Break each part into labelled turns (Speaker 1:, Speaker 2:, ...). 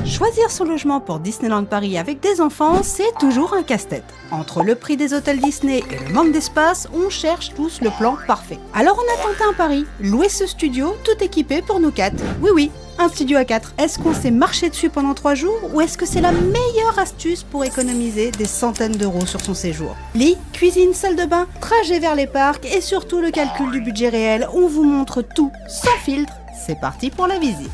Speaker 1: Choisir son logement pour Disneyland Paris avec des enfants, c'est toujours un casse-tête. Entre le prix des hôtels Disney et le manque d'espace, on cherche tous le plan parfait. Alors on a tenté un pari, louer ce studio tout équipé pour nous 4. Oui, un studio à 4. Est-ce qu'on s'est marché dessus pendant 3 jours ou est-ce que c'est la meilleure astuce pour économiser des centaines d'euros sur son séjour? Lit, cuisine, salle de bain, trajet vers les parcs et surtout le calcul du budget réel, on vous montre tout sans filtre. C'est parti pour la visite.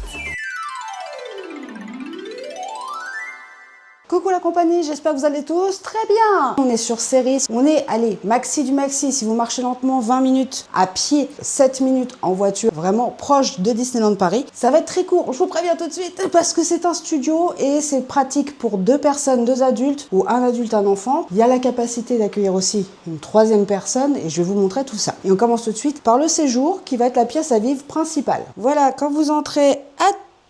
Speaker 1: Coucou la compagnie, j'espère que vous allez tous très bien. On est sur Ceris, on est, allez, maxi du maxi. Si vous marchez lentement, 20 minutes à pied, 7 minutes en voiture, vraiment proche de Disneyland Paris. Ça va être très court, je vous préviens tout de suite, parce que c'est un studio et c'est pratique pour 2 personnes, 2 adultes ou un adulte, un enfant. Il y a la capacité d'accueillir aussi une 3e personne et je vais vous montrer tout ça. Et on commence tout de suite par le séjour qui va être la pièce à vivre principale. Voilà, quand vous entrez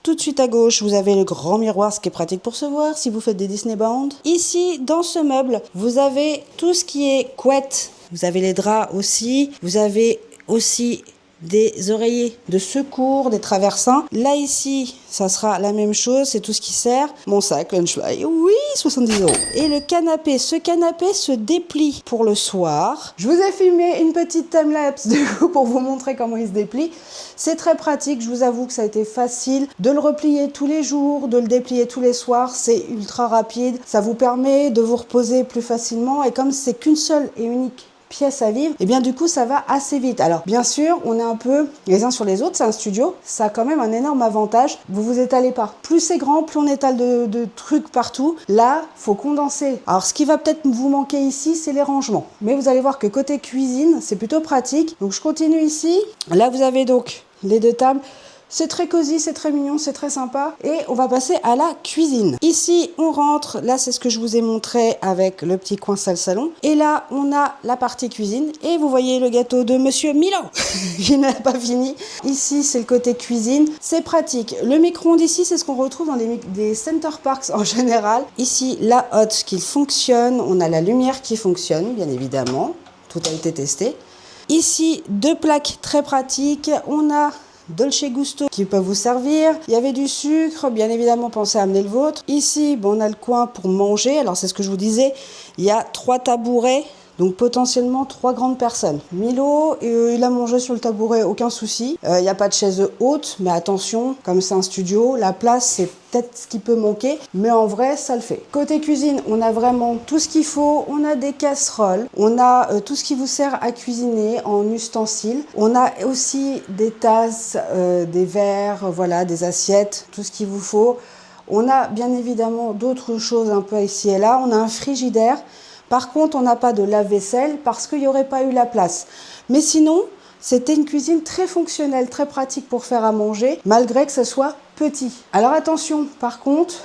Speaker 1: tout de suite à gauche, vous avez le grand miroir, ce qui est pratique pour se voir si vous faites des Disney Bound. Ici, dans ce meuble, vous avez tout ce qui est couette. Vous avez les draps aussi. Vous avez aussi des oreillers de secours, des traversins. Là, ici, ça sera la même chose. C'est tout ce qui sert. Mon sac, Lunchfly, oui, 70 €. Et le canapé, ce canapé se déplie pour le soir. Je vous ai filmé une petite timelapse du coup pour vous montrer comment il se déplie. C'est très pratique. Je vous avoue que ça a été facile de le replier tous les jours, de le déplier tous les soirs. C'est ultra rapide. Ça vous permet de vous reposer plus facilement. Et comme c'est qu'une seule et unique pièce à vivre, et bien du coup ça va assez vite. Alors bien sûr on est un peu les uns sur les autres, c'est un studio, ça a quand même un énorme avantage, vous vous étalez pas. Plus c'est grand, plus on étale de trucs partout. Là faut condenser. Alors ce qui va peut-être vous manquer ici, c'est les rangements, mais vous allez voir que côté cuisine c'est plutôt pratique. Donc je continue ici, là vous avez donc les 2 tables. C'est très cosy, c'est très mignon, c'est très sympa. Et on va passer à la cuisine. Ici, on rentre. Là, c'est ce que je vous ai montré avec le petit coin salle-salon. Et là, on a la partie cuisine. Et vous voyez le gâteau de Monsieur Milo. Il n'a pas fini. Ici, c'est le côté cuisine. C'est pratique. Le micro-ondes ici, c'est ce qu'on retrouve dans des Center Parks en général. Ici, la hotte qui fonctionne. On a la lumière qui fonctionne, bien évidemment. Tout a été testé. Ici, 2 plaques très pratiques. On a Dolce Gusto qui peut vous servir. Il y avait du sucre, bien évidemment pensez à amener le vôtre. Ici, bon, on a le coin pour manger. Alors c'est ce que je vous disais, il y a 3 tabourets, donc potentiellement 3 grandes personnes. Milo, il a mangé sur le tabouret, aucun souci. Il n'y a pas de chaise haute, mais attention, comme c'est un studio, la place c'est peut-être ce qui peut manquer, mais en vrai ça le fait. Côté cuisine, on a vraiment tout ce qu'il faut. On a des casseroles, on a tout ce qui vous sert à cuisiner en ustensiles. On a aussi des tasses, des verres, voilà, des assiettes, tout ce qu'il vous faut. On a bien évidemment d'autres choses un peu ici et là. On a un frigidaire. Par contre, on n'a pas de lave-vaisselle parce qu'il n'y aurait pas eu la place. Mais sinon, c'était une cuisine très fonctionnelle, très pratique pour faire à manger, malgré que ce soit petit. Alors attention, par contre,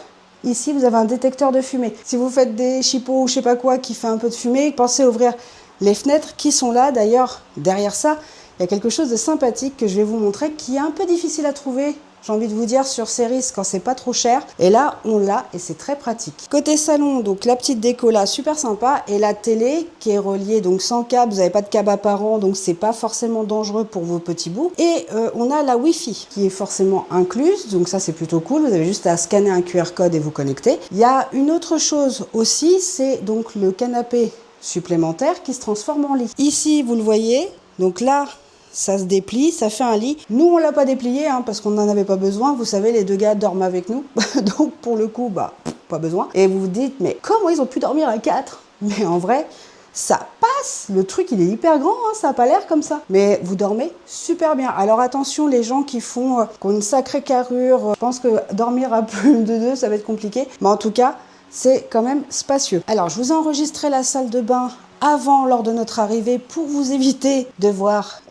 Speaker 1: ici, vous avez un détecteur de fumée. Si vous faites des chipots ou je sais pas quoi qui fait un peu de fumée, pensez à ouvrir les fenêtres qui sont là. D'ailleurs, derrière ça, il y a quelque chose de sympathique que je vais vous montrer qui est un peu difficile à trouver. J'ai envie de vous dire sur Ceris quand c'est pas trop cher. Et là, on l'a et c'est très pratique. Côté salon, donc la petite déco là, super sympa. Et la télé qui est reliée donc sans câble. Vous n'avez pas de câble apparent, donc c'est pas forcément dangereux pour vos petits bouts. Et on a la Wi-Fi qui est forcément incluse. Donc ça, c'est plutôt cool. Vous avez juste à scanner un QR code et vous connecter. Il y a une autre chose aussi, c'est donc le canapé supplémentaire qui se transforme en lit. Ici, vous le voyez. Donc là, ça se déplie, ça fait un lit. Nous, on l'a pas déplié parce qu'on n'en avait pas besoin. Vous savez, les 2 gars dorment avec nous. Donc, pour le coup, pas besoin. Et vous vous dites, mais comment ils ont pu dormir à 4? Mais en vrai, ça passe. Le truc, il est hyper grand. Ça n'a pas l'air comme ça. Mais vous dormez super bien. Alors, attention, les gens qui ont une sacrée carrure. Je pense que dormir à plus de 2, ça va être compliqué. Mais en tout cas, c'est quand même spacieux. Alors, je vous ai enregistré la salle de bain lors de notre arrivée pour vous éviter de voir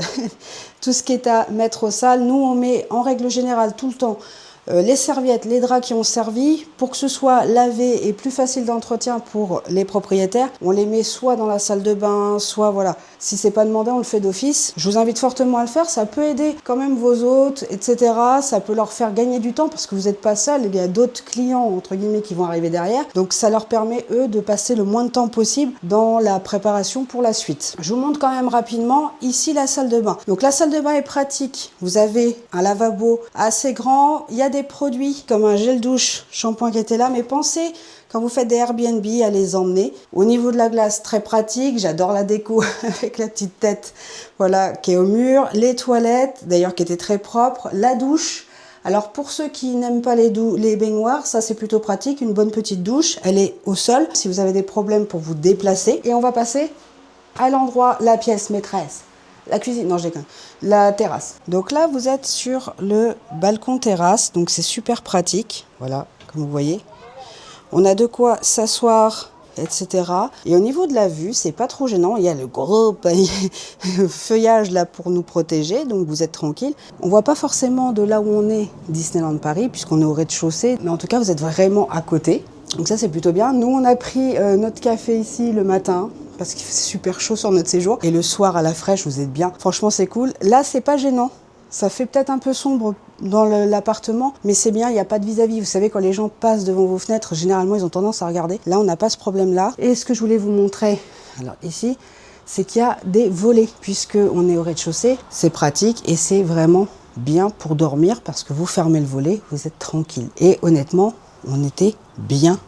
Speaker 1: tout ce qui est à mettre aux salles. Nous, on met en règle générale tout le temps les serviettes, les draps qui ont servi pour que ce soit lavé et plus facile d'entretien pour les propriétaires. On les met soit dans la salle de bain, soit voilà. Si c'est pas demandé, on le fait d'office. Je vous invite fortement à le faire. Ça peut aider quand même vos hôtes, etc. Ça peut leur faire gagner du temps parce que vous n'êtes pas seul. Il y a d'autres clients, entre guillemets, qui vont arriver derrière. Donc ça leur permet, eux, de passer le moins de temps possible dans la préparation pour la suite. Je vous montre quand même rapidement ici la salle de bain. Donc la salle de bain est pratique. Vous avez un lavabo assez grand. Il y a des des produits comme un gel douche, shampoing qui était là, mais pensez quand vous faites des Airbnb à les emmener. Au niveau de la glace, très pratique, j'adore la déco avec la petite tête, voilà, qui est au mur, les toilettes, d'ailleurs qui étaient très propres, la douche. Alors pour ceux qui n'aiment pas les baignoires, ça c'est plutôt pratique, une bonne petite douche, elle est au sol si vous avez des problèmes pour vous déplacer. Et on va passer à l'endroit, la pièce maîtresse. La cuisine, non je déconne, la terrasse. Donc là vous êtes sur le balcon terrasse, donc c'est super pratique, voilà, comme vous voyez. On a de quoi s'asseoir, etc. Et au niveau de la vue, c'est pas trop gênant, il y a le gros feuillage là pour nous protéger, donc vous êtes tranquille. On voit pas forcément de là où on est Disneyland Paris, puisqu'on est au rez-de-chaussée, mais en tout cas vous êtes vraiment à côté. Donc ça c'est plutôt bien. Nous on a pris notre café ici le matin, parce qu'il fait super chaud sur notre séjour. Et le soir à la fraîche, vous êtes bien. Franchement, c'est cool. Là, c'est pas gênant. Ça fait peut-être un peu sombre dans l'appartement, mais c'est bien, il n'y a pas de vis-à-vis. Vous savez, quand les gens passent devant vos fenêtres, généralement, ils ont tendance à regarder. Là, on n'a pas ce problème-là. Et ce que je voulais vous montrer, alors ici, c'est qu'il y a des volets. Puisqu'on est au rez-de-chaussée, c'est pratique et c'est vraiment bien pour dormir parce que vous fermez le volet, vous êtes tranquille. Et honnêtement, on était bien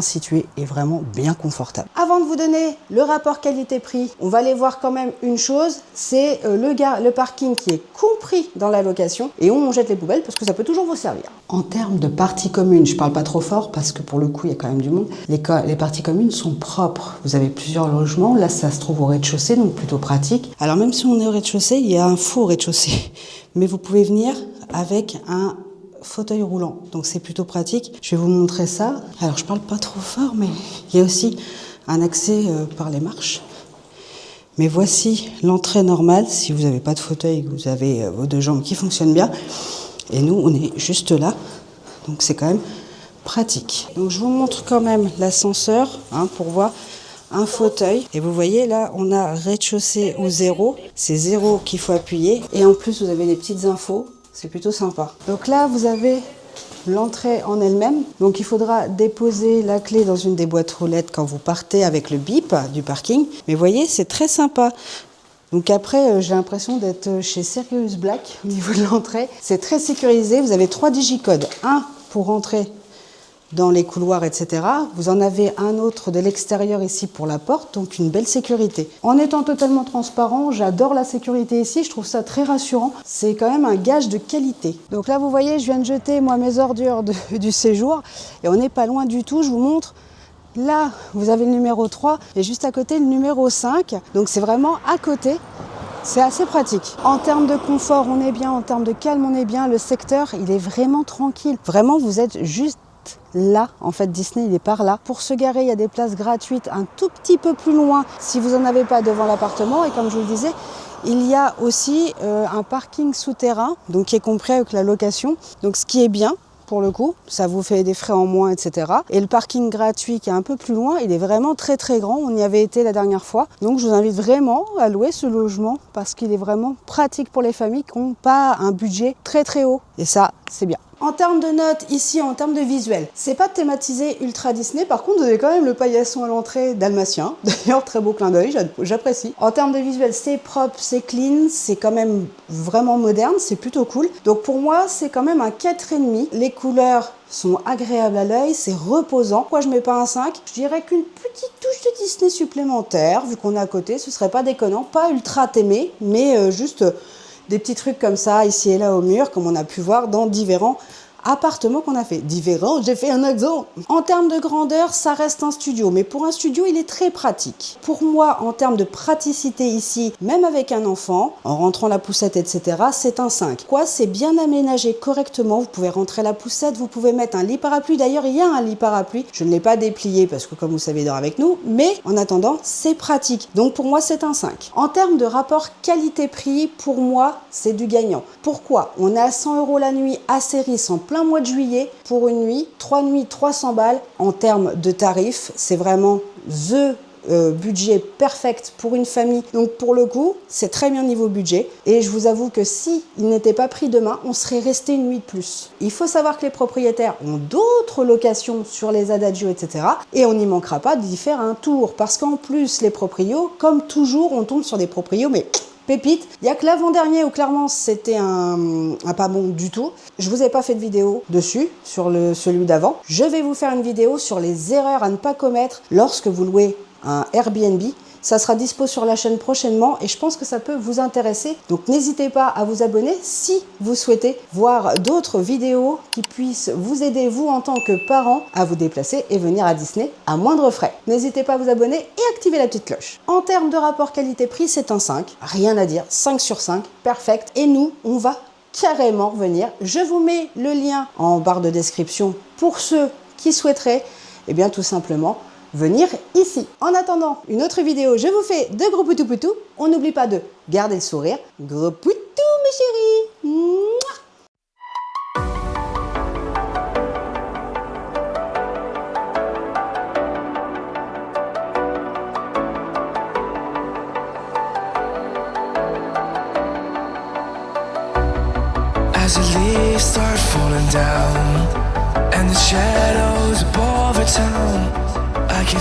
Speaker 1: situé et vraiment bien confortable. Avant de vous donner le rapport qualité-prix, on va aller voir quand même une chose, c'est le parking qui est compris dans la location et où on jette les poubelles parce que ça peut toujours vous servir. En termes de parties communes, je parle pas trop fort parce que pour le coup il y a quand même du monde, les parties communes sont propres. Vous avez plusieurs logements, là ça se trouve au rez-de-chaussée donc plutôt pratique. Alors même si on est au rez-de-chaussée, il y a un faux rez-de-chaussée, mais vous pouvez venir avec un fauteuil roulant, donc c'est plutôt pratique. Je vais vous montrer ça. Alors je parle pas trop fort, mais il y a aussi un accès par les marches. Mais voici l'entrée normale, si vous n'avez pas de fauteuil, vous avez vos deux jambes qui fonctionnent bien. Et nous, on est juste là, donc c'est quand même pratique. Donc je vous montre quand même l'ascenseur pour voir un fauteuil. Et vous voyez là, on a rez-de-chaussée ou 0. C'est 0 qu'il faut appuyer. Et en plus, vous avez des petites infos. C'est plutôt sympa. Donc là, vous avez l'entrée en elle-même. Donc il faudra déposer la clé dans une des boîtes roulettes quand vous partez avec le bip du parking. Mais vous voyez, c'est très sympa. Donc après, j'ai l'impression d'être chez Sirius Black au niveau de l'entrée. C'est très sécurisé. Vous avez 3 digicodes. Un pour rentrer dans les couloirs, etc. Vous en avez un autre de l'extérieur ici pour la porte, donc une belle sécurité. En étant totalement transparent, j'adore la sécurité ici, je trouve ça très rassurant. C'est quand même un gage de qualité. Donc là, vous voyez, je viens de jeter, moi, mes ordures du séjour, et on n'est pas loin du tout, je vous montre. Là, vous avez le numéro 3, et juste à côté, le numéro 5. Donc c'est vraiment à côté. C'est assez pratique. En termes de confort, on est bien. En termes de calme, on est bien. Le secteur, il est vraiment tranquille. Vraiment, vous êtes juste là, en fait, Disney, il est par là. Pour se garer, il y a des places gratuites un tout petit peu plus loin si vous n'en avez pas devant l'appartement. Et comme je vous le disais, il y a aussi un parking souterrain, donc qui est compris avec la location. Donc ce qui est bien, pour le coup, ça vous fait des frais en moins, etc. Et le parking gratuit qui est un peu plus loin, il est vraiment très très grand. On y avait été la dernière fois. Donc je vous invite vraiment à louer ce logement parce qu'il est vraiment pratique pour les familles qui n'ont pas un budget très très haut. Et ça, c'est bien. En termes de notes, ici, en termes de visuel, c'est pas thématisé ultra Disney. Par contre, vous avez quand même le paillasson à l'entrée dalmatien. D'ailleurs, très beau clin d'œil, j'apprécie. En termes de visuel, c'est propre, c'est clean, c'est quand même vraiment moderne, c'est plutôt cool. Donc pour moi, c'est quand même un 4,5. Les couleurs sont agréables à l'œil, c'est reposant. Pourquoi je mets pas un 5? Je dirais qu'une petite touche de Disney supplémentaire, vu qu'on est à côté, ce serait pas déconnant. Pas ultra témé, mais juste des petits trucs comme ça, ici et là au mur, comme on a pu voir dans différents appartements qu'on a fait. Différents, j'ai fait un exemple. En termes de grandeur, ça reste un studio, mais pour un studio, il est très pratique. Pour moi, en termes de praticité ici, même avec un enfant, en rentrant la poussette, etc., c'est un 5. Quoi, c'est bien aménagé correctement. Vous pouvez rentrer la poussette, vous pouvez mettre un lit parapluie. D'ailleurs, il y a un lit parapluie. Je ne l'ai pas déplié parce que, comme vous savez, il dort avec nous, mais en attendant, c'est pratique. Donc pour moi, c'est un 5. En termes de rapport qualité-prix, pour moi, c'est du gagnant. Pourquoi? On est à 100 € la nuit à Céris en plein mois de juillet pour une nuit, 3 nuits, 300 balles. En termes de tarifs, c'est vraiment budget perfect pour une famille. Donc pour le coup, c'est très bien niveau budget. Et je vous avoue que si il n'était pas pris demain, on serait resté une nuit de plus. Il faut savoir que les propriétaires ont d'autres locations sur les Adagio, etc. Et on n'y manquera pas d'y faire un tour. Parce qu'en plus, les proprios, comme toujours, on tombe sur des proprios, mais pépite. Il n'y a que l'avant-dernier où clairement c'était un pas bon du tout. Je vous ai pas fait de vidéo dessus, sur celui d'avant. Je vais vous faire une vidéo sur les erreurs à ne pas commettre lorsque vous louez un Airbnb. Ça sera dispo sur la chaîne prochainement et je pense que ça peut vous intéresser. Donc n'hésitez pas à vous abonner si vous souhaitez voir d'autres vidéos qui puissent vous aider, vous en tant que parent, à vous déplacer et venir à Disney à moindre frais. N'hésitez pas à vous abonner et activer la petite cloche. En termes de rapport qualité-prix, c'est un 5. Rien à dire, 5 sur 5, perfect. Et nous, on va carrément revenir. Je vous mets le lien en barre de description pour ceux qui souhaiteraient, eh bien tout simplement, venir ici. En attendant une autre vidéo, je vous fais de gros poutous. On n'oublie pas de garder le sourire. Gros poutous mes chéris. Mouah.
Speaker 2: As the leaves start falling down and the shadows above the town, I can